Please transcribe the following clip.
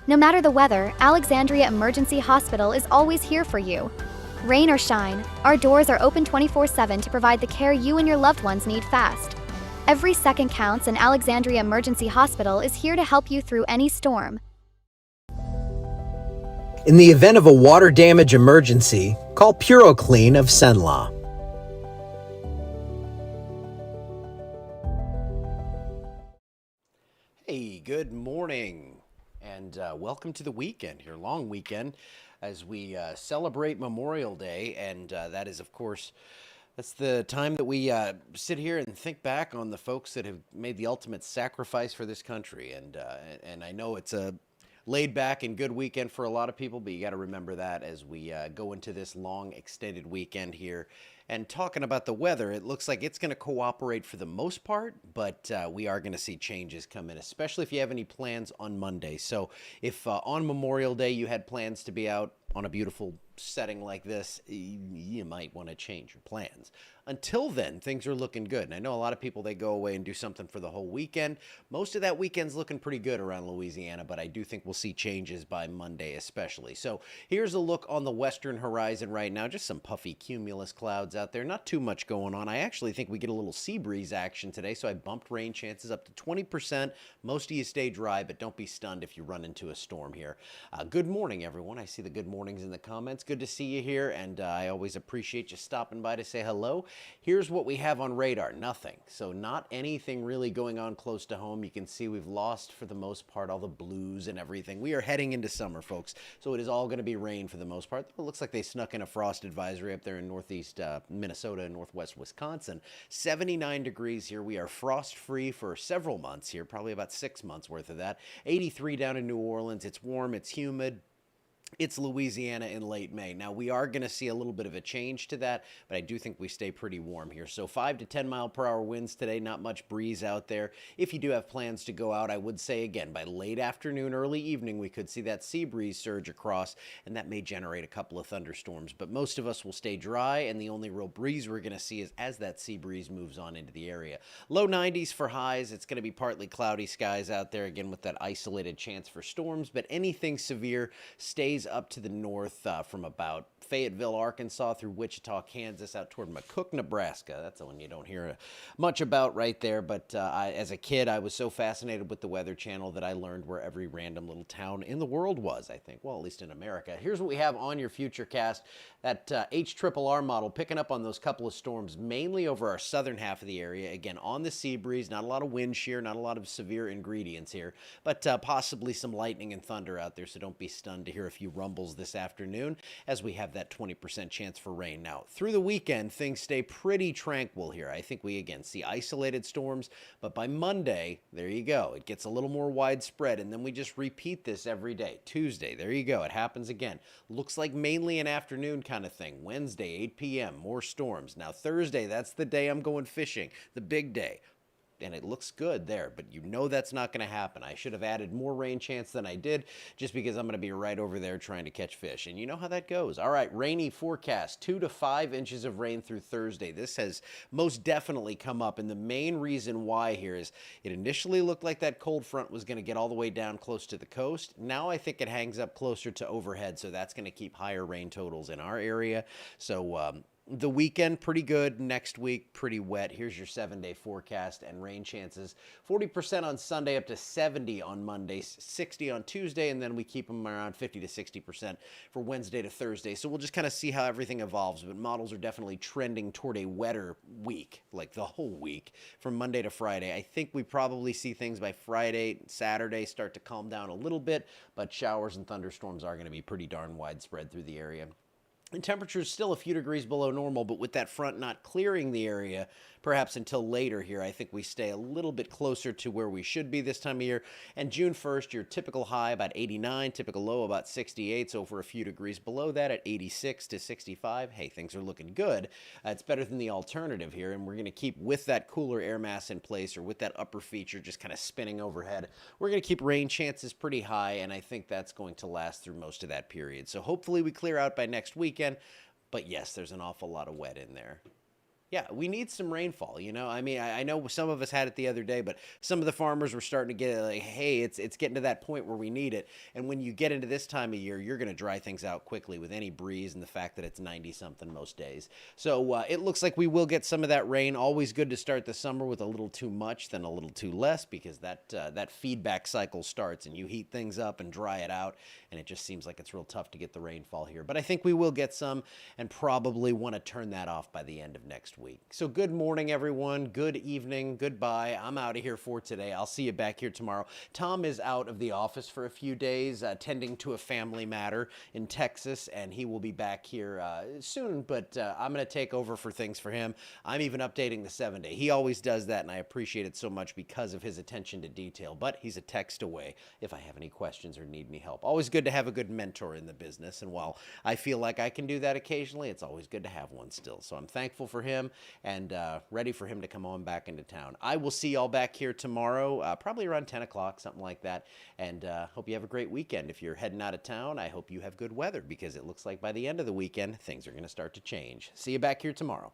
No matter the weather, Alexandria Emergency Hospital is always here for you. Rain or shine, our doors are open 24/7 to provide the care you and your loved ones need fast. Every second counts, and Alexandria Emergency Hospital is here to help you through any storm. In the event of a water damage emergency, call PuroClean of Cenla. Hey, good morning, and welcome to the weekend here, long weekend, as we celebrate Memorial Day, and that is, of course, that's the time that we sit here and think back on the folks that have made the ultimate sacrifice for this country, and I know it's a laid back and good weekend for a lot of people, but you got to remember that as we go into this long extended weekend here. And talking about the weather, it looks like it's going to cooperate for the most part, but we are going to see changes come in, especially if you have any plans on Monday. So if on Memorial Day you had plans to be out on a beautiful setting like this, you might want to change your plans. Until then, things are looking good. And I know a lot of people, they go away and do something for the whole weekend. Most of that weekend's looking pretty good around Louisiana, but I do think we'll see changes by Monday especially. So here's a look on the western horizon right now. Just some puffy cumulus clouds out there. Not too much going on. I actually think we get a little sea breeze action today, so I bumped rain chances up to 20%. Most of you stay dry, but don't be stunned if you run into a storm here. Good morning, everyone. I see the good mornings in the comments. Good to see you here, and I always appreciate you stopping by to say hello. Here's what we have on radar. Nothing. So not anything really going on close to home. You can see we've lost, for the most part, all the blues and everything. We are heading into summer, folks, so it is all going to be rain for the most part. It looks like they snuck in a frost advisory up there in northeast Minnesota and northwest Wisconsin. 79 degrees here. We are frost-free for several months here, probably about 6 months worth of that. 83 down in New Orleans. It's warm. It's humid. It's Louisiana in late May. Now, we are going to see a little bit of a change to that, but I do think we stay pretty warm here. So 5 to 10 mile per hour winds today, not much breeze out there. If you do have plans to go out, I would say, again, by late afternoon, early evening, we could see that sea breeze surge across, and that may generate a couple of thunderstorms. But most of us will stay dry, and the only real breeze we're going to see is as that sea breeze moves on into the area. Low 90s for highs. It's going to be partly cloudy skies out there, again, with that isolated chance for storms, but anything severe stays up to the north from about Fayetteville, Arkansas, through Wichita, Kansas, out toward McCook, Nebraska. That's the one you don't hear much about right there. But as a kid, I was so fascinated with the Weather Channel that I learned where every random little town in the world was, I think. Well, at least in America. Here's what we have on your Futurecast. That HRRR model picking up on those couple of storms, mainly over our southern half of the area. Again, on the sea breeze, not a lot of wind shear, not a lot of severe ingredients here, but possibly some lightning and thunder out there. So don't be stunned to hear a few rumbles this afternoon as we have that 20% chance for rain. Now, through the weekend, things stay pretty tranquil here. I think we, again, see isolated storms, but by Monday, there you go. It gets a little more widespread, and then we just repeat this every day. Tuesday, there you go. It happens again. Looks like mainly an afternoon kind of thing. Wednesday, 8 p.m., more storms. Now, Thursday, that's the day I'm going fishing, the big day. And it looks good there, but you know that's not going to happen. I should have added more rain chance than I did just because I'm going to be right over there trying to catch fish. And you know how that goes. All right, rainy forecast, 2 to 5 inches of rain through Thursday. This has most definitely come up, and the main reason why here is it initially looked like that cold front was going to get all the way down close to the coast. Now I think it hangs up closer to overhead, so that's going to keep higher rain totals in our area. So, the weekend, pretty good. Next week, pretty wet. Here's your 7-day forecast and rain chances. 40% on Sunday, up to 70 on Monday, 60 on Tuesday, and then we keep them around 50 to 60% for Wednesday to Thursday. So we'll just kind of see how everything evolves, but models are definitely trending toward a wetter week, like the whole week, from Monday to Friday. I think we probably see things by Friday, Saturday start to calm down a little bit, but showers and thunderstorms are going to be pretty darn widespread through the area. And temperatures still a few degrees below normal, but with that front not clearing the area, perhaps until later here, I think we stay a little bit closer to where we should be this time of year. And June 1st, your typical high about 89, typical low about 68, so for a few degrees below that at 86 to 65. Hey, things are looking good. It's better than the alternative here, and we're going to keep with that cooler air mass in place, or with that upper feature just kind of spinning overhead. We're going to keep rain chances pretty high, and I think that's going to last through most of that period. So hopefully we clear out by next weekend, but yes, there's an awful lot of wet in there. Yeah, we need some rainfall. I mean, I know some of us had it the other day, but some of the farmers were starting to get it like, hey, it's getting to that point where we need it. And when you get into this time of year, you're going to dry things out quickly with any breeze and the fact that it's 90 something most days. So it looks like we will get some of that rain. Always good to start the summer with a little too much than a little too less, because that feedback cycle starts and you heat things up and dry it out, and it just seems like it's real tough to get the rainfall here. But I think we will get some, and probably want to turn that off by the end of next week. So good morning, everyone. Good evening. Goodbye. I'm out of here for today. I'll see you back here tomorrow. Tom is out of the office for a few days, tending to a family matter in Texas, and he will be back here soon, but I'm going to take over for things for him. I'm even updating the 7-day. He always does that, and I appreciate it so much because of his attention to detail, but he's a text away if I have any questions or need any help. Always good to have a good mentor in the business, and while I feel like I can do that occasionally, it's always good to have one still. So I'm thankful for him, and ready for him to come on back into town. I will see y'all back here tomorrow, probably around 10 o'clock, something like that, and hope you have a great weekend. If you're heading out of town, I hope you have good weather, because it looks like by the end of the weekend, things are going to start to change. See you back here tomorrow.